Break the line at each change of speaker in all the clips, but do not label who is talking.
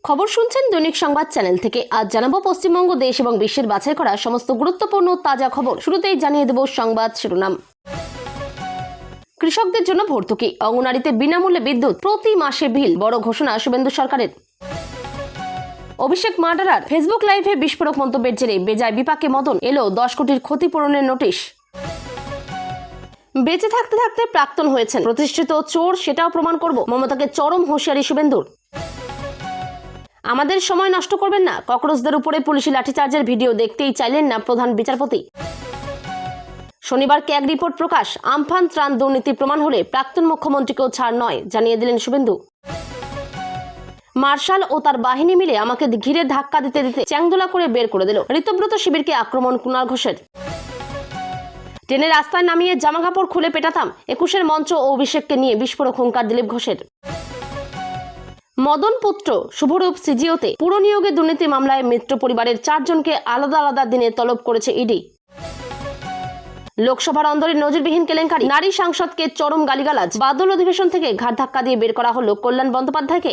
খবর শুনছেন দৈনিক সংবাদ চ্যানেল থেকে। আজ জানাবো পশ্চিমবঙ্গ দেশ এবং বিশ্বের বাছাই করা সমস্ত গুরুত্বপূর্ণ তাজা খবর। শুরুতেই জানিয়ে দেব সংবাদ শিরোনাম। কৃষকদের জন্য ভর্তুকি, অঙ্গনারীতে বিনামূল্যে বিদ্যুৎ, প্রতি মাসে বিল, বড় ঘোষণা শুভেন্দু সরকারের। অভিষেক মার্ডারার ফেসবুক লাইভে বিস্ফোরক মন্তব্যের জেরে বেজায় বিপাকে মদন, এলো 10 কোটির ক্ষতিপূরণের নোটিশ। বেঁচে থাকতে থাকতে প্রাক্তন হয়েছেন, প্রতিষ্ঠিত চোর সেটাও প্রমাণ করব, মমতাকে চরম হুঁশিয়ারি শুভেন্দুর। আমাদের সময় নষ্ট করবেন না, ককরোচদের উপরে পুলিশি লাঠিচার্জের ভিডিও দেখতেই চাইলেন না প্রধান বিচারপতি। শনিবার ক্যাগ রিপোর্ট প্রকাশ, আমফান ত্রাণ দুর্নীতি প্রমাণ হলে প্রাক্তন মুখ্যমন্ত্রীকেও ছাড় নয়, জানিয়ে দিলেন শুভেন্দু। মার্শাল ও তার বাহিনী মিলে আমাকে ঘিরে ধাক্কা দিতে দিতে চ্যাংদোলা করে বের করে দিল, ঋতব্রত শিবিরকে আক্রমণ কুণাল ঘোষের। ট্রেনের রাস্তায় নামিয়ে জামাকাপড় খুলে পেটাতাম, 21-এর মঞ্চ ও অভিষেককে নিয়ে বিস্ফোরক হুঙ্কার দিলীপ ঘোষের। মদন পুত্র শুভরূপ সিজিওতে পুর নিয়োগে দুর্নীতি মামলায় মিত্র পরিবারের 4 জনকে আলাদা আলাদা দিনে তলব করেছে ইডি। লোকসভার অন্দরে নজিরবিহীন কেলেঙ্কারি, নারী সাংসদকে চরম গালিগালাজ, বাদল অধিবেশন থেকে ঘাট ধাক্কা দিয়ে বের করা হলো কল্যাণ বন্দ্যোপাধ্যায়কে।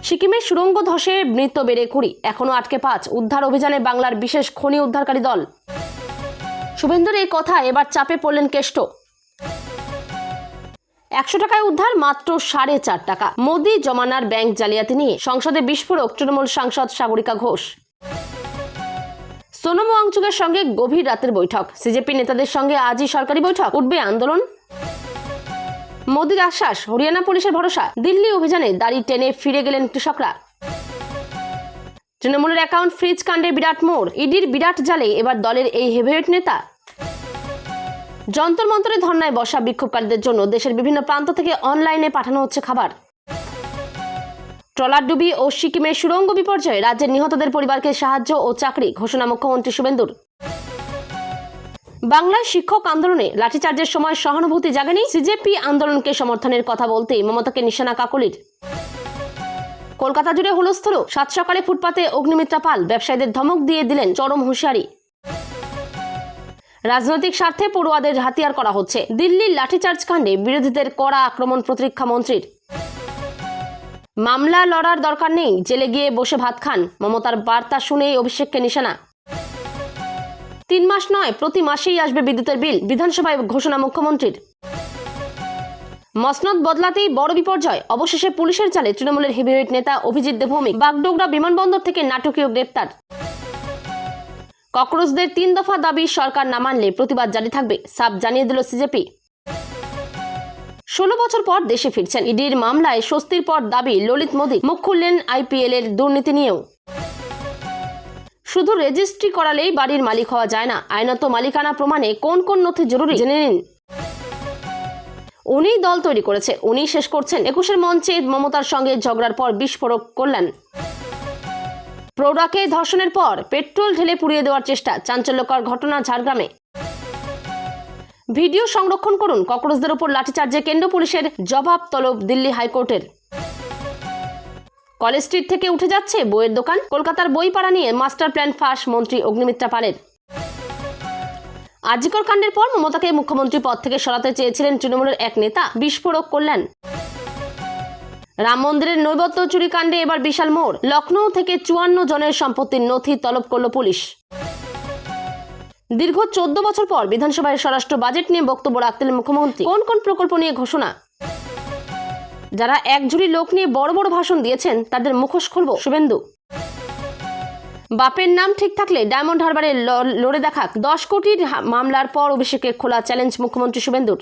সিকিমের সুড়ঙ্গ ধসে মৃত বেড়ে 20, এখনো আটকে 5, উদ্ধার অভিযানে বাংলার বিশেষ খনি উদ্ধারকারী দল। শুভেন্দুর এই কথা এবার চাপে পড়লেন কেষ্ট। 100 টাকায় উদ্ধার মাত্র 4.5 টাকা। মোদি জমানার ব্যাংক জালিয়াতি নিয়ে সংসদে বিস্ফোরক তৃণমূল সাংসদ সাগরিকা ঘোষ। সোনম ওয়াংচুকের সঙ্গে গভীর রাতের বৈঠক, সিজেপি নেতাদের সঙ্গে আজই সরকারি বৈঠক, উঠবে আন্দোলন। মোদির আশ্বাস, হরিয়ানা পুলিশের ভরসা, দিল্লি অভিযানে দাড়ি টেনে ফিরে গেলেন কৃষকরা। তৃণমূলের অ্যাকাউন্ট ফ্রিজ কাণ্ডে বিরাট মোড়, ইডির বিরাট জালে এবার দলের এই হেভিওয়েট নেতা। যন্তর মন্তরে ধর্নায় বসা বিক্ষোভকারীদের জন্য দেশের বিভিন্ন প্রান্ত থেকে অনলাইনে পাঠানো হচ্ছে খাবার। ট্রলার ডুবি ও সিকিমের সুড়ঙ্গ বিপর্যয়ে রাজ্যের নিহতদের পরিবারকে সাহায্য ও চাকরি, ঘোষণা মুখ্যমন্ত্রী শুভেন্দুর। বাংলায় শিক্ষক আন্দোলনে লাঠিচার্জের সময় সহানুভূতি জাগেনি, সিজেপি আন্দোলনকে সমর্থনের কথা বলতেই মমতাকে নিশানা কাকলির। কলকাতা জুড়ে হুলস্থুল, 7 সকালে ফুটপাতে অগ্নিমিত্রা পাল, ব্যবসায়ীদের ধমক দিয়ে দিলেন চরম হুঁশিয়ারি। রাজনৈতিক স্বার্থে পড়ুয়াদের হাতিয়ার করা হচ্ছে, দিল্লির লাঠিচার্জ কাণ্ডে বিরোধীদের কড়া আক্রমণ প্রতিরক্ষা মন্ত্রীর। মামলা লড়ার দরকার নেই, জেলে গিয়ে বসে ভাত খান, মমতার বার্তা শুনেই অভিষেককে নিশানা। 3 মাস নয়, প্রতি মাসেই আসবে বিদ্যুতের বিল, বিধানসভায় ঘোষণা মুখ্যমন্ত্রীর। মসনদ বদলাতেই বড় বিপর্যয়, অবশেষে পুলিশের জালে তৃণমূলের হেভিওয়েট নেতা অভিজিৎ দেবভৌমিক, বাগডোগরা বিমানবন্দর থেকে নাটকীয় গ্রেপ্তার। ককরোচদের 3 দফা দাবি সরকার না মানলে প্রতিবাদ জারি থাকবে, সাফ জানিয়ে দিল সিজেপি। 16 বছর পর দেশে ফিরছেন, ইডির মামলায় স্বস্তির পর দাবি ললিত মোদী, মুখ খুললেন IPL এর দুর্নীতি নিয়েও। শুধু রেজিস্ট্রি করালেই বাড়ির মালিক হওয়া যায় না, আইনত মালিকানা প্রমাণে কোন কোন নথি জরুরি জেনে নিন। উনিই দল তৈরি করেছে, উনিই শেষ করছেন, 21-এর মঞ্চে মমতার সঙ্গে ঝগড়ার পর বিস্ফোরক কল্যাণ। প্রৌঢ়াকে ধর্ষণের পর পেট্রোল ঢেলে পুড়িয়ে দেওয়ার চেষ্টা, চাঞ্চল্যকর ঘটনা ঝাড়গ্রামে। ভিডিও সংরক্ষণ করুন, ককরোচদের উপর লাঠিচার্জে কেন্দ্র পুলিশের জবাব তলব দিল্লি হাইকোর্টের। কলেজ স্ট্রিট থেকে উঠে যাচ্ছে বইয়ের দোকান, কলকাতার বইপাড়া নিয়ে মাস্টার প্ল্যান ফাঁস মন্ত্রী অগ্নিমিত্রা পালের। আজিকর কাণ্ডের পর মমতাকে মুখ্যমন্ত্রী পদ থেকে সরাতে চেয়েছিলেন তৃণমূলের এক নেতা, বিস্ফোরক কল্যাণ। রাম মন্দিরের নৈবেদ্য চুরি কাণ্ডে এবার বিশাল মোড়, লখনৌ থেকে 54 জনের সম্পত্তির নথি তলব করল পুলিশ। দীর্ঘ 14 বছর পর বিধানসভায় স্বরাষ্ট্র বাজেট নিয়ে বক্তব্য রাখলেন মুখ্যমন্ত্রী, কোন কোন প্রকল্প নিয়ে ঘোষণা। যারা এক ঝুড়ি লোক নিয়ে বড় বড় ভাষণ দিয়েছেন তাদের মুখোশ খুলব শুভেন্দু। বাপের নাম ঠিক থাকলে ডায়মন্ড হারবারে লড়ে দেখাক, 10 কোটির মামলার পর অভিষেকে খোলা চ্যালেঞ্জ মুখ্যমন্ত্রী শুভেন্দুর।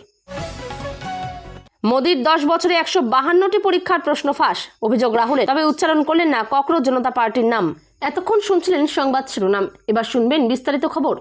মোদির 10 বছরে 152টি পরীক্ষার প্রশ্ন ফাঁস, অভিযোগ রাহুলের, তবে উচ্চারণ করলেন না ককরোচ জনতা পার্টির নাম। এতক্ষণ শুনছিলেন সংবাদ শিরোনাম, এবার শুনবেন বিস্তারিত খবর।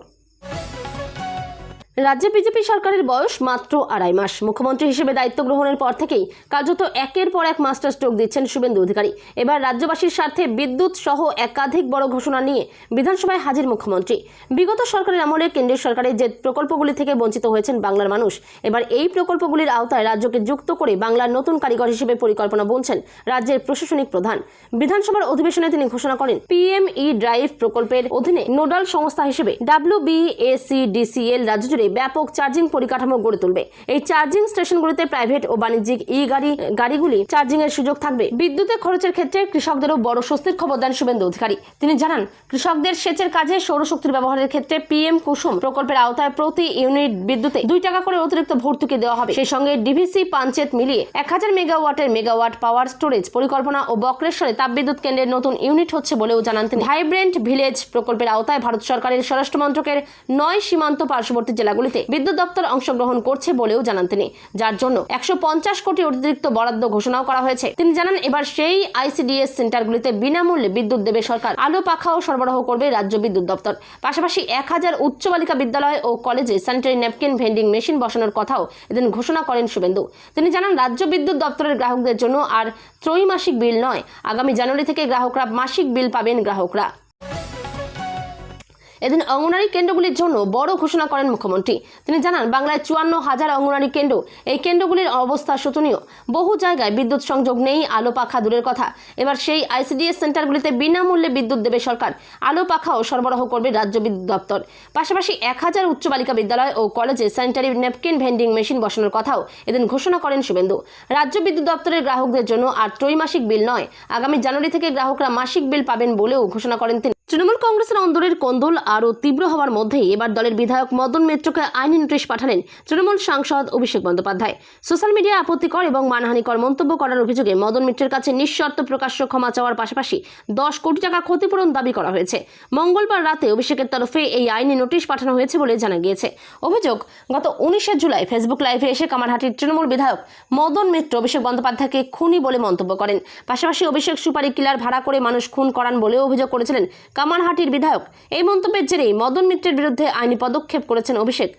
রাজ্যে বিজেপি সরকারের বয়স মাত্র 2.5 মাস। মুখ্যমন্ত্রী হিসেবে দায়িত্ব গ্রহণের পর থেকেই কার্যত একের পর এক মাস্টার স্ট্রোক দিচ্ছেন শুভেন্দু অধিকারী। এবার রাজ্যবাসীর স্বার্থে বিদ্যুৎ সহ একাধিক বড় ঘোষণা নিয়ে বিধানসভায় হাজির মুখ্যমন্ত্রী। বিগত সরকারের আমলে কেন্দ্রীয় সরকারের যে প্রকল্পগুলি থেকে বঞ্চিত হয়েছেন বাংলার মানুষ, এবার এই প্রকল্পগুলির আওতায় রাজ্যকে যুক্ত করে বাংলার নতুন কারিগর হিসেবে পরিকল্পনা বুনছেন রাজ্যের প্রশাসনিক প্রধান। বিধানসভার অধিবেশনে তিনি ঘোষণা করেন, PME ড্রাইভ প্রকল্পের অধীনে নোডাল সংস্থা হিসেবে WBACDCL রাজ্য জুড়ে জুড়ে ব্যাপক চার্জিং পরিকাঠামো গড়ে তুলবে। এই চার্জিং স্টেশনগুলিতে প্রাইভেট ও বাণিজ্যিক গাড়িগুলি চার্জিং এর সুযোগ থাকবে। বিদ্যুতের খরচের ক্ষেত্রে কৃষকদেরও বড় স্বস্তির খবর দেন শুভেন্দু অধিকারী। তিনি জানান, কৃষকদের সেচের কাজে সৌরশক্তির ব্যবহারের ক্ষেত্রে পিএম কুসুম প্রকল্পের আওতায় প্রতি ইউনিট বিদ্যুতে 2 টাকা করে অতিরিক্ত ভর্তুকি দেওয়া হবে। সেই সঙ্গে ডিভিসি পাঞ্চেত মিলিয়ে 1000 মেগাওয়াটের মেগাওয়াট পাওয়ার স্টোরেজ পরিকল্পনা ও বক্রেশ্বরে তাপবিদ্যুৎ কেন্দ্রের নতুন ইউনিট হচ্ছে বলেও জানান তিনি। ভাইব্রেন্ট ভিলেজ প্রকল্পের আওতায় ভারত সরকারের স্বরাষ্ট্র মন্ত্রকের 9 সীমান্ত পার্শ্ববর্তী জেলাগুলিতে বিদ্যুৎ দপ্তর অংশগ্রহণ করছে বলেও জানান তিনি, যার জন্য 150 কোটি অতিরিক্ত বরাদ্দ ঘোষণাও করা হয়েছে। তিনি জানান, এবার সেই আইসিডিএস সেন্টারগুলিতে বিনামূল্যে বিদ্যুৎ দেবে সরকার। আলো পাখাও সরবরাহ করবে রাজ্য বিদ্যুৎ দপ্তর। পাশাপাশি 1000 উচ্চ বালিকা বিদ্যালয় ও কলেজে স্যানিটারি ন্যাপকিন ভেন্ডিং মেশিন বসানোর কথাও এদিন ঘোষণা করেন শুভেন্দু। তিনি জানান, রাজ্য বিদ্যুৎ দপ্তরের গ্রাহকদের জন্য আর ত্রৈমাসিক বিল নয়, আগামী জানুয়ারি থেকে গ্রাহকরা মাসিক বিল পাবেন। গ্রাহকরা এদিন অঙ্গনারী কেন্দ্রগুলির জন্য বড় ঘোষণা করেন মুখ্যমন্ত্রী। তিনি জানান, বাংলায় 54,000 অঙ্গনারী কেন্দ্র। এই কেন্দ্রগুলির অবস্থা শোচনীয়। বহু জায়গায় বিদ্যুৎ সংযোগ নেই, আলো পাখা দূরের কথা। এবার সেই আইসিডিএস সেন্টারগুলিতে বিনামূল্যে বিদ্যুৎ দেবে সরকার। আলো পাখাও সরবরাহ করবে রাজ্য বিদ্যুৎ দপ্তর। পাশাপাশি 1000 উচ্চ বালিকা বিদ্যালয় ও কলেজে স্যানিটারি ন্যাপকিন ভেন্ডিং মেশিন বসানোর কথাও এদিন ঘোষণা করেন শুভেন্দু। রাজ্য বিদ্যুৎ দপ্তরের গ্রাহকদের জন্য আর ত্রৈমাসিক বিল নয়, আগামী জানুয়ারি থেকে গ্রাহকরা মাসিক বিল পাবেন বলেও ঘোষণা করেন তিনি। তৃণমূল কংগ্রেসের অন্দরের কোন্দল আরও তীব্র হওয়ার মধ্যেই এবার দলের বিধায়ক মদন মিত্রকে আইনি নোটিশ পাঠালেন তৃণমূল সাংসদ অভিষেক বন্দ্যোপাধ্যায়। সোশ্যাল মিডিয়ায় আপত্তিকর এবং মানহানিকর মন্তব্য করার অভিযোগে মদন মিত্রের কাছে নিঃশর্ত প্রকাশ্য ক্ষমা চাওয়ার পাশাপাশি 10 কোটি টাকা ক্ষতিপূরণ দাবি করা হয়েছে। মঙ্গলবার রাতে অভিষেকের তরফে এই আইনি নোটিশ পাঠানো হয়েছে বলে জানা গিয়েছে। অভিযোগ, গত 19 জুলাই ফেসবুক লাইভে এসে কামারহাটির তৃণমূল বিধায়ক মদন মিত্র অভিষেক বন্দ্যোপাধ্যায়কে খুনি বলে মন্তব্য করেন। পাশাপাশি অভিষেক সুপারি কিলার ভাড়া করে মানুষ খুন করান বলেও অভিযোগ করেছিলেন কামারহাটির বিধায়ক। এই মন্তব্যের জেরেই মদন মিত্রের বিরুদ্ধে আইনি পদক্ষেপ করেছেন অভিষেক।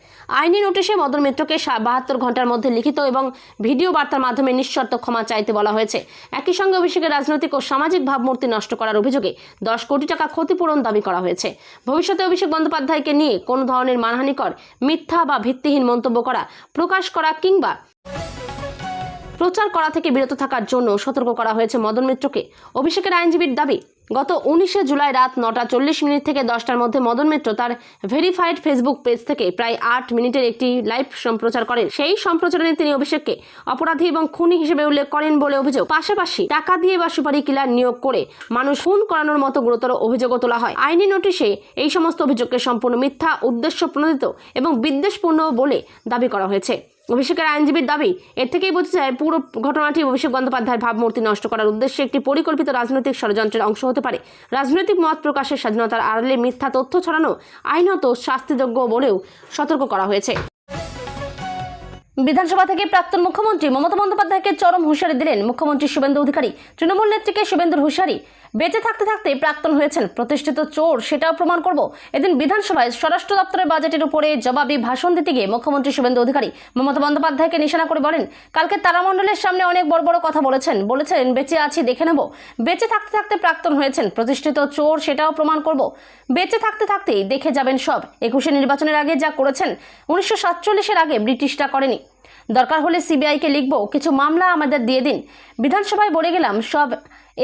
আইনি নোটিশে মদন মিত্রকে 72 ঘন্টার মধ্যে লিখিত এবং ভিডিও বার্তার মাধ্যমে নিঃশর্ত ক্ষমা চাইতে বলা হয়েছে। একই সঙ্গে অভিষেকের রাজনৈতিক ও সামাজিক ভাবমূর্তি নষ্ট করার অভিযোগে 10 কোটি টাকা ক্ষতিপূরণ দাবি করা হয়েছে। ভবিষ্যতে অভিষেক বন্দ্যোপাধ্যায়কে নিয়ে কোনো ধরনের মানহানিকর, মিথ্যা বা ভিত্তিহীন মন্তব্য করা, প্রকাশ করা কিংবা প্রচার করা থেকে বিরত থাকার জন্য সতর্ক করা হয়েছে মদন মিত্রকে। অভিষেকের আইনজীবীর দাবি, গত 19 জুলাই রাত 9:40 থেকে 10টার মধ্যে মদন মিত্র তার ভেরিফাইড ফেসবুক পেজ থেকে প্রায় 8 মিনিটের একটি লাইভ সম্প্রচার করেন। সেই সম্প্রচারণে তিনি অভিষেককে অপরাধী এবং খুনি হিসেবে উল্লেখ করেন বলে অভিযোগ। পাশাপাশি টাকা দিয়ে বা সুপারি কিলার নিয়োগ করে মানুষ খুন করানোর মতো গুরুতর অভিযোগও তোলা হয়। আইনি নোটিশে এই সমস্ত অভিযোগকে সম্পূর্ণ মিথ্যা, উদ্দেশ্য প্রণোদিত এবং বিদ্বেষপূর্ণ বলে দাবি করা হয়েছে। অভিষেকের আইনজীবীর দাবি, এর থেকেই বোঝা যায় পুরো ঘটনাটি অভিষেক বন্দ্যোপাধ্যায়ের ভাবমূর্তি নষ্ট করার উদ্দেশ্যে একটি পরিকল্পিত রাজনৈতিক ষড়যন্ত্রের অংশ হতে পারে। রাজনৈতিক মত প্রকাশের স্বাধীনতার আড়ালে মিথ্যা তথ্য ছড়ানো আইনত শাস্তিযোগ্য বলেও সতর্ক করা হয়েছে। বিধানসভা থেকে প্রাক্তন মুখ্যমন্ত্রী মমতা বন্দ্যোপাধ্যায়কে চরম হুঁশিয়ারি দিলেন মুখ্যমন্ত্রী শুভেন্দু অধিকারী। তৃণমূল নেত্রীকে শুভেন্দুর হুঁশিয়ারি, বেঁচে থাকতে থাকতে প্রাক্তন হয়েছেন, প্রতিষ্ঠিত চোর সেটাও প্রমাণ করব। এদিন বিধানসভায় স্বরাষ্ট্র দপ্তরের বাজেটের উপরে জবাবি ভাষণ দিতে গিয়ে মুখ্যমন্ত্রী শুভেন্দু অধিকারী মমতা বন্দ্যোপাধ্যায়কে নিশানা করে বলেন, কালকে তারামণ্ডলের সামনে অনেক বড় বড় কথা বলেছেন, বেঁচে আছি দেখে নেব। বেঁচে থাকতে থাকতে প্রাক্তন হয়েছেন, প্রতিষ্ঠিত চোর সেটাও প্রমাণ করব। বেঁচে থাকতে থাকতেই দেখে যাবেন সব। 21 নির্বাচনের আগে যা করেছেন 1947-এর আগে ব্রিটিশরা করেনি। দরকার হলে সিবিআইকে লিখব, কিছু মামলা আমাদের দিয়ে দিন। বিধানসভায় বলে গেলাম, সব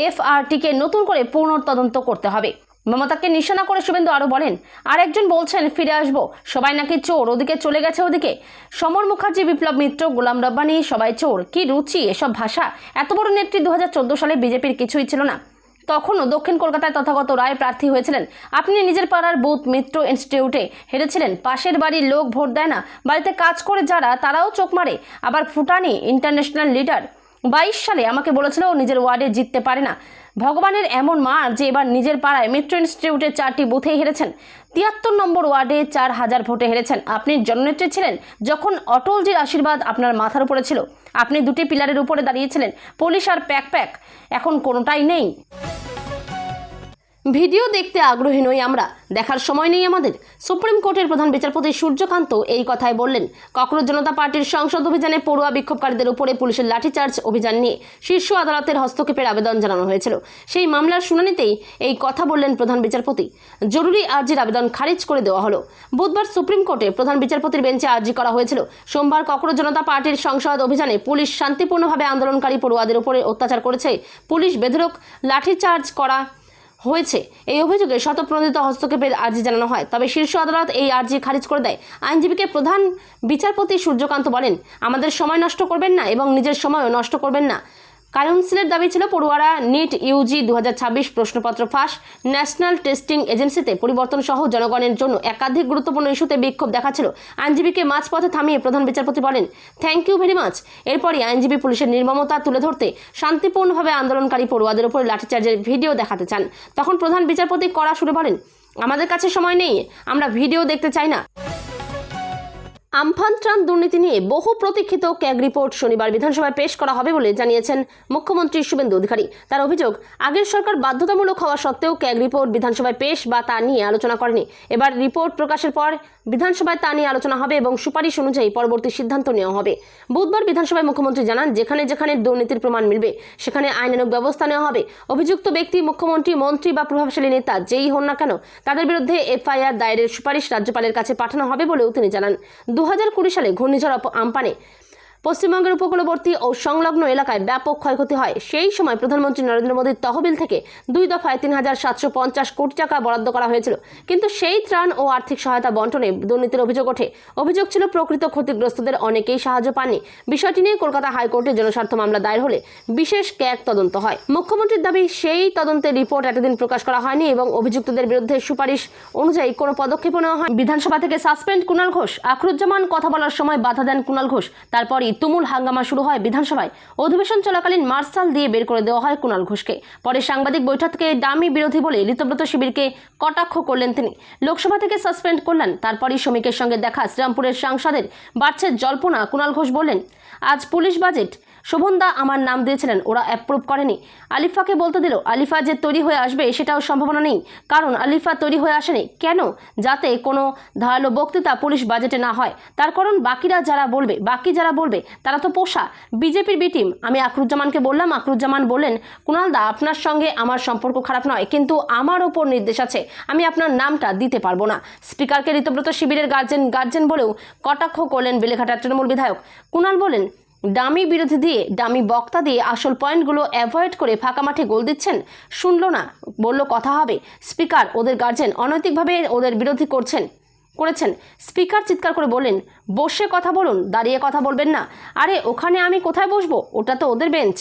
এফআরটিকে নতুন করে পুনর্তদন্ত করতে হবে। মমতাকে নিশানা করে শুভেন্দু আরও বলেন, আরেকজন বলছেন ফিরে আসবো, সবাই নাকি চোর, ওদিকে চলে গেছে ওদিকে। সমর মুখার্জি, বিপ্লব মিত্র, গোলাম রব্বানি সবাই চোর। কি রুচি এসব ভাষা! এত বড় নেত্রী 2014 সালে বিজেপির কিছুই ছিল না। তখনও দক্ষিণ কলকাতায় তথাগত রায় প্রার্থী হয়েছিলেন। আপনি নিজের পাড়ার বুথ মিত্র ইনস্টিটিউটে হেরেছিলেন। পাশের বাড়ির লোক ভোট দেয় না, বাড়িতে কাজ করে যারা তারাও চোখ মারে। আবার ফুটানি ইন্টারন্যাশনাল লিডার 22 সালে আমাকে বলেছিল নিজের ওয়ার্ডে জিততে পারে না। ভগবানের এমন মার যে এবার নিজের পাড়ায় মিত্র ইনস্টিটিউটে 4টি বুথেই হেরেছেন। 73 নম্বর ওয়ার্ডে 4000 ভোটে হেরেছেন। আপনি জননেত্রী ছিলেন যখন অটলজির আশীর্বাদ আপনার মাথার উপরে ছিল। আপনি 2টি পিলারের উপরে দাঁড়িয়েছিলেন, পুলিশ আর প্যাক। এখন কোনোটাই নেই। ভিডিও দেখতে আগ্রহী নই আমরা, দেখার সময় নেই আমাদের। সুপ্রিম কোর্টের প্রধান বিচারপতি সূর্যকান্ত এই কথাই বললেন। ককরোচ জনতা পার্টির সংসদ অভিযানে পড়ুয়া বিক্ষোভকারীদের উপরে পুলিশের লাঠিচার্জ অভিযান নিয়ে শীর্ষ আদালতের হস্তক্ষেপের আবেদন জানানো হয়েছিল। সেই মামলার শুনানিতেই এই কথা বললেন প্রধান বিচারপতি। জরুরি আর্জির আবেদন খারিজ করে দেওয়া হলো। বুধবার সুপ্রিম কোর্টে প্রধান বিচারপতির বেঞ্চে আর্জি করা হয়েছিল। সোমবার ককরোচ জনতা পার্টির সংসদ অভিযানে পুলিশ শান্তিপূর্ণভাবে আন্দোলনকারী পড়ুয়াদের উপরে অত্যাচার করেছে। পুলিশ বেধড়ক লাঠিচার্জ করা হয়েছে এই অভিযোগে স্বতঃপ্রণোদিত হস্তক্ষেপের আর্জি জানানো হয়। তবে শীর্ষ আদালত এই আর্জি খারিজ করে দেয়। আইনজীবীকে প্রধান বিচারপতি সূর্যকান্ত বলেন, আমাদের সময় নষ্ট করবেন না এবং নিজের সময়ও নষ্ট করবেন না। কাউন্সিলের দাবি ছিল পড়ুয়ারা নিট ইউজি 2026 প্রশ্নপত্র ফাঁস, ন্যাশনাল টেস্টিং এজেন্সিতে পরিবর্তন সহ জনগণের জন্য একাধিক গুরুত্বপূর্ণ ইস্যুতে বিক্ষোভ দেখাচ্ছিল। আইনজীবীকে মাঝপথে থামিয়ে প্রধান বিচারপতি বলেন, থ্যাংক ইউ ভেরি মাচ। এরপরই আইনজীবী পুলিশের নির্মমতা তুলে ধরতে শান্তিপূর্ণভাবে আন্দোলনকারী পড়ুয়াদের উপর লাঠিচার্জের ভিডিও দেখাতে চান। তখন প্রধান বিচারপতি কড়া সুরে বলেন, আমাদের কাছে সময় নেই, আমরা ভিডিও দেখতে চাই না। আমফান ত্রাণ দুর্নীতি নিয়ে বহু প্রতীক্ষিত ক্যাগ রিপোর্ট শনিবার বিধানসভায় পেশ করা হবে বলে জানিয়েছেন মুখ্যমন্ত্রী শুভেন্দু অধিকারী। তার অভিযোগ, আগের সরকার বাধ্যতামূলক হওয়া সত্ত্বেও ক্যাগ রিপোর্ট বিধানসভায় পেশ বা তা নিয়ে আলোচনা করেনি। এবার রিপোর্ট প্রকাশের পর বিধানসভায় তা নিয়ে আলোচনা হবে এবং সুপারিশ অনুযায়ী পরবর্তী সিদ্ধান্ত নেওয়া হবে। বুধবার বিধানসভায় মুখ্যমন্ত্রী জানান, যেখানে যেখানে দুর্নীতির প্রমাণ মিলবে সেখানে আইনানুগ ব্যবস্থা নেওয়া হবে। অভিযুক্ত ব্যক্তি মুখ্যমন্ত্রী, মন্ত্রী বা প্রভাবশালী নেতা যেই হন না কেন, তাদের বিরুদ্ধে এফআইআর দায়েরের সুপারিশ রাজ্যপালের কাছে পাঠানো হবে বলেও তিনি জানান। 2020 সালে ঘূর্ণিঝড় আমপানে পশ্চিমবঙ্গের উপকূলবর্তী ও সংলগ্ন এলাকায় ব্যাপক ক্ষয়ক্ষতি হয়। সেই সময় প্রধানমন্ত্রী নরেন্দ্র মোদীর তহবিল থেকে 2 দফায় 3,750 কোটি টাকা বরাদ্দ করা হয়েছিল। কিন্তু সেই ত্রাণ ও আর্থিক সহায়তা বন্টনে দুর্নীতির অভিযোগ ওঠে। অভিযোগ ছিল প্রকৃত ক্ষতিগ্রস্তদের অনেকেই সাহায্য পাননি। বিষয়টি নিয়ে কলকাতা হাইকোর্টে জনস্বার্থ মামলা দায়ের হলে বিশেষ ক্যাগ তদন্ত হয়। মুখ্যমন্ত্রীর দাবি, সেই তদন্তের রিপোর্ট এতদিন প্রকাশ করা হয়নি এবং অভিযুক্তদের বিরুদ্ধে সুপারিশ অনুযায়ী কোনো পদক্ষেপ নেওয়া হয়। বিধানসভা থেকে সাসপেন্ড কুণাল ঘোষ। আখরুজ্জামান কথা বলার সময় বাধা দেন কুণাল ঘোষ। তারপরই তুমুল হাঙ্গামা শুরু হয় বিধানসভায়। অধিবেশন চলাকালীন মার্শাল দিয়ে বের করে দেওয়া হয় কুণাল ঘোষকে। পরে সাংবাদিক বৈঠককে ডামি বিরোধী বলে ঋতব্রত শিবিরকে কটাক্ষ করলেন তিনি। লোকসভা থেকে সাসপেন্ড করলেন। তারপরই শ্রমিকের সঙ্গে দেখা শ্রীরামপুরের সাংসদের বাড়ছে জল্পনা। কুণাল ঘোষ বললেন, আজ পুলিশ বাজেট, শোভনদা আমার নাম দিয়েছিলেন, ওরা অ্যাপ্রুভ করেনি। আলিফাকে বলতে দিল। আলিফা যে তৈরি হয়ে আসবে সেটাও সম্ভাবনা নেই, কারণ আলিফা তৈরি হয়ে আসেনি। কেন? যাতে কোনো ধারালো বক্তৃতা পুলিশ বাজেটে না হয়। তার কারণ বাকি যারা বলবে তারা তো পোষা বিজেপির বি টিম। আমি আখরুজ্জামানকে বললাম, আখরুজ্জামান বললেন, কুণালদা আপনার সঙ্গে আমার সম্পর্ক খারাপ নয়, কিন্তু আমার ওপর নির্দেশ আছে, আমি আপনার নামটা দিতে পারবো না। স্পিকারকে ঋতব্রত শিবিরের গার্জেন বলেও কটাক্ষ করলেন বেলেঘাটার তৃণমূল বিধায়ক। কুণাল বলেন, ডামি বিরোধী দিয়ে, ডামি বক্তা দিয়ে আসল পয়েন্টগুলো অ্যাভয়েড করে ফাঁকা মাঠে গোল দিচ্ছেন। শুনলো না, বললো কথা হবে। স্পিকার ওদের গার্জেন, অনৈতিকভাবে ওদের বিরোধী করেছেন। স্পিকার চিৎকার করে বললেন, বসে কথা বলুন, দাঁড়িয়ে কথা বলবেন না। আরে ওখানে আমি কোথায় বসবো? ওটা তো ওদের বেঞ্চ।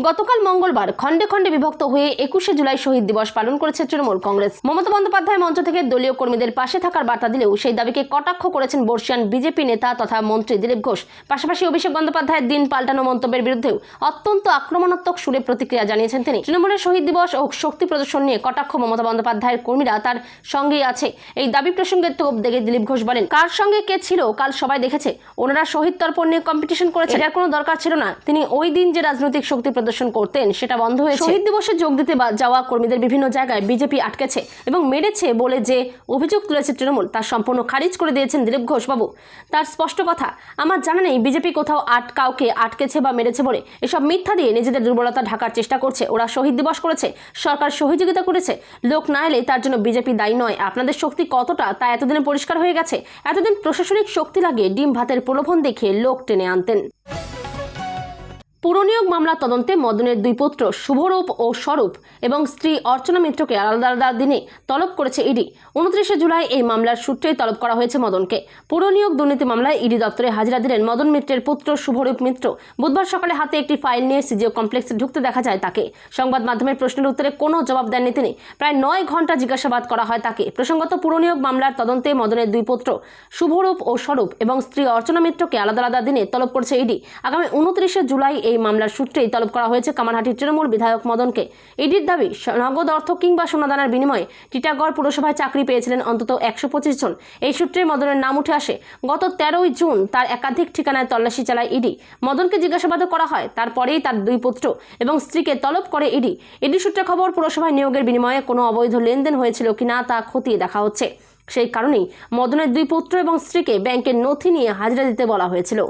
গতকাল মঙ্গলবার খণ্ডে খণ্ডে বিভক্ত হয়ে 21শে জুলাই শহীদ দিবস পালন করেছে তৃণমূল কংগ্রেস। মমতা বন্দ্যোপাধ্যায় মঞ্চ থেকে দলীয় কর্মীদের পাশে থাকার বার্তা দিলেও সেই দাবিকে কটাক্ষ করেছেন বর্ষিয়ান বিজেপি নেতা তথা মন্ত্রী দিলীপ ঘোষ। পাশাপাশি অভিষেক বন্দ্যোপাধ্যায়ের দিন পাল্টানো মন্তব্যের বিরুদ্ধেও অত্যন্ত আক্রমণাত্মক সুরে প্রতিক্রিয়া জানিয়েছেন তিনি। তৃণমূলের শহীদ দিবস ও শক্তি প্রদর্শন নিয়ে কটাক্ষ মমতা বন্দ্যোপাধ্যায়ের কর্মীরা তার সঙ্গেই আছে। এই দাবি প্রসঙ্গে তোপ দেখে দিলীপ ঘোষ বলেন, কার সঙ্গে কে ছিল কাল সবাই দেখেছে। ওনারা শহীদ তর্পণ নিয়ে কম্পিটিশন করেছে, এটার কোনো দরকার ছিল না। তিনি ওই দিন যে রাজনৈতিক শক্তি প্রদর্শন করতেন সেটা বন্ধ হয়েছে। শহীদ দিবসে যোগ দিতে যাওয়া কর্মীদের বিভিন্ন জায়গায় বিজেপি আটকেছে এবং মেরেছে বলে যে অভিযোগ তুলেছে তৃণমূল, তা সম্পূর্ণ খারিজ করে দিয়েছেন দিলীপ ঘোষ বাবু। তার স্পষ্ট কথা, আমার জানা নেই বিজেপি কোথাও কাউকে আটকেছে বা মেরেছে বলে। এসব মিথ্যা দিয়ে নিজেদের দুর্বলতা ঢাকার চেষ্টা করছে। ওরা শহীদ দিবস করেছে, সরকার সহযোগিতা করেছে, লোক না এলে তার জন্য বিজেপি দায়ী নয়। আপনাদের শক্তি কতটা তা এতদিনে পরিষ্কার হয়ে গেছে। এতদিন প্রশাসনিক শক্তি লাগিয়ে ডিম ভাতের প্রলোভন দেখিয়ে লোক টেনে আনতেন। পুরনিয়োগ মামলা তদন্তে মদনের দুই পুত্র শুভরূপ ও স্বরূপ এবং স্ত্রী অর্চনা মিত্রকে আলাদা আলাদা দিনে তলব করেছে ইডি। 29শে জুলাই এই মামলার সূত্রেই তলব করা হয়েছে মদনকে। পুরনিয়োগ দুর্নীতি মামলায় ইডি দপ্তরে হাজিরা দিলেন মদন মিত্রের পুত্র শুভরূপ মিত্র। বুধবার সকালে হাতে একটি ফাইল নিয়ে সিজিও কমপ্লেক্সে ঢুকতে দেখা যায় তাকে। সংবাদ মাধ্যমের প্রশ্নের উত্তরে কোনো জবাব দেননি তিনি। প্রায় 9 ঘন্টা জিজ্ঞাসাবাদ করা হয় তাকে। প্রসঙ্গত, পুরনিয়োগ মামলার তদন্তে মদনের দুই পুত্র শুভরূপ ও স্বরূপ এবং স্ত্রী অর্চনা মিত্রকে আলাদা আলাদা দিনে তলব করেছে ইডি। আগামী 29শে জুলাই এই মামলার সূত্রেই তলব করা হয়েছে কামারহাটির তৃণমূল বিধায়ক মদনকে। ইডির দাবি, নগদ অর্থ কিংবা সোনাদানার বিনিময়ে টিটাগড় পুরসভায় চাকরি পেয়েছিলেন অন্তত 125 জন। এই সূত্রে মদনের নাম উঠে আসে। গত 13ই জুন তার একাধিক ঠিকানায় তল্লাশি চালায় ইডি। মদনকে জিজ্ঞাসাবাদও করা হয়। তারপরেই তার দুই পুত্র এবং স্ত্রীকে তলব করে ইডি। ইডি সূত্রে খবর, পুরসভায় নিয়োগের বিনিময়ে কোনো অবৈধ লেনদেন হয়েছিল কিনা তা খতিয়ে দেখা হচ্ছে। সেই কারণেই মদনের দুই পুত্র এবং স্ত্রীকে ব্যাংকের নথি নিয়ে হাজিরা দিতে বলা হয়েছিল।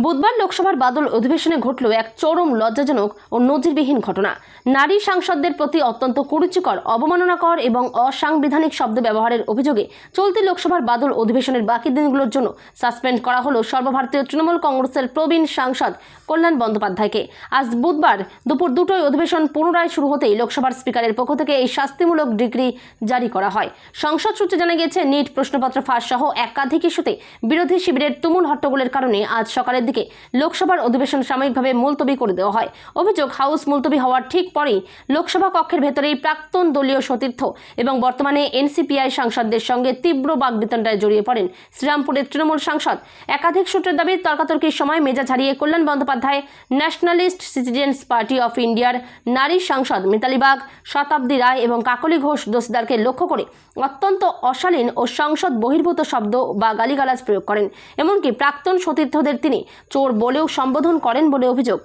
বুধবার লোকসভার বাদল অধিবেশনে ঘটল এক চরম লজ্জাজনক ও নজিরবিহীন ঘটনা। নারী সাংসদদের প্রতি অত্যন্ত কুরুচিকর, অবমাননাকর এবং অসাংবিধানিক শব্দ ব্যবহারের অভিযোগে চলতি লোকসভার বাদল অধিবেশনের বাকি দিনগুলোর জন্য সাসপেন্ড করা হলো সর্বভারতীয় তৃণমূল কংগ্রেসের প্রবীণ সাংসদ কল্যাণ বন্দ্যোপাধ্যায়কে। আজ বুধবার দুপুর 2টায় অধিবেশন পুনরায় শুরু হতেই লোকসভার স্পিকারের পক্ষ থেকে এই শাস্তিমূলক ডিগ্রি জারি করা হয়। সংসদ সূত্রে জানা গেছে, নিট প্রশ্নপত্র ফাঁস সহ একাধিক ইস্যুতে বিরোধী শিবিরের তুমুল হট্টগোলের কারণে আজ সকালের দিকে লোকসভার অধিবেশন সাময়িকভাবে মুলতবি করে দেওয়া হয়। অভিযোগ, হাউস মুলতবি হওয়ার ঠিক পরেই লোকসভা কক্ষের ভেতরেই প্রাক্তন দলীয় সতীর্থ এবং বর্তমানে এনসিপিআই সাংসদদের সঙ্গে তীব্র বাগবিতণ্ডায় জড়িয়ে পড়েন শ্রীরামপুরের তৃণমূল সাংসদ। একাধিক সূত্রের দাবি, তর্কাতর্কির সময় মেজাজ হারিয়ে Kalyan Bandyopadhyay nationalist citizens party of ইন্ডিয়ার নারী সাংসদ মিতালি বাগ, শতাব্দী রায় এবং কাকলি ঘোষ দোসিদারকে লক্ষ্য করে অত্যন্ত অশালীন ও সংসদ বহির্ভূত শব্দ বা গালিগালাজ প্রয়োগ করেন। এমনকি প্রাক্তন সতীর্থদের তিনি চোর বলেও সম্বোধন করেন বলে অভিযোগ।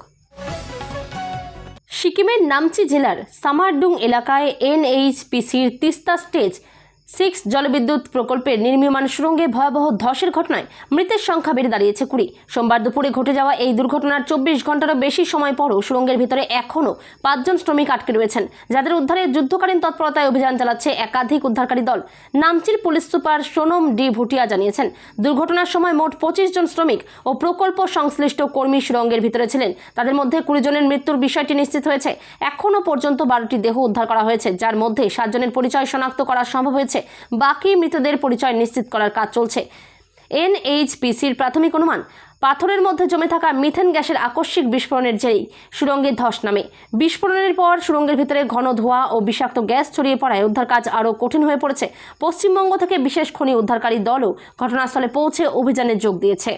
সিকিমের নামচি জেলার সামারডুং এলাকায় এনএইচপিসির তিস্তা স্টেজ 6 জলবিদ্যুৎ প্রকল্পের নির্মীয়মান সুড়ঙ্গে ভয়াবহ ধসের ঘটনায় মৃতের সংখ্যা বেড়ে দাঁড়িয়েছে 20। সোমবার দুপুরে ঘটে যাওয়া এই দুর্ঘটনার 24 ঘন্টারও বেশি সময় পরও সুড়ঙ্গের ভিতরে এখনও 5 জন শ্রমিক আটকে রয়েছেন, যাদের উদ্ধারে যুদ্ধকালীন তৎপরতায় অভিযান চালাচ্ছে একাধিক উদ্ধারকারী দল। নামচির police super Sonam D Bhutia জানিয়েছেন, দুর্ঘটনার সময় মোট 25 জন শ্রমিক ও প্রকল্প সংশ্লিষ্ট কর্মী সুড়ঙ্গের ভিতরে ছিলেন। তাদের মধ্যে 20 জনের মৃত্যুর বিষয়টি নিশ্চিত হয়েছে। এখনও পর্যন্ত 12টি দেহ উদ্ধার করা হয়েছে, যার মধ্যে 7 জনের পরিচয় শনাক্ত করা সম্ভব হয়েছে। বাকি মৃতদের পরিচয় নিশ্চিত করার কাজ চলছে। এনএইচপিসির প্রাথমিক অনুমান, পাথরের মধ্যে জমে থাকা মিথেন গ্যাসের আকস্মিক বিস্ফোরণের জেরেই সুড়ঙ্গে ধস নামে। বিস্ফোরণের পর সুড়ঙ্গের ভিতরে ঘন ধোঁয়া ও বিষাক্ত গ্যাস ছড়িয়ে পড়ায় উদ্ধার কাজ আরও কঠিন হয়ে পড়েছে। পশ্চিমবঙ্গ থেকে বিশেষ খনি উদ্ধারকারী দলও ঘটনাস্থলে পৌঁছে অভিযানে যোগ দিয়েছে।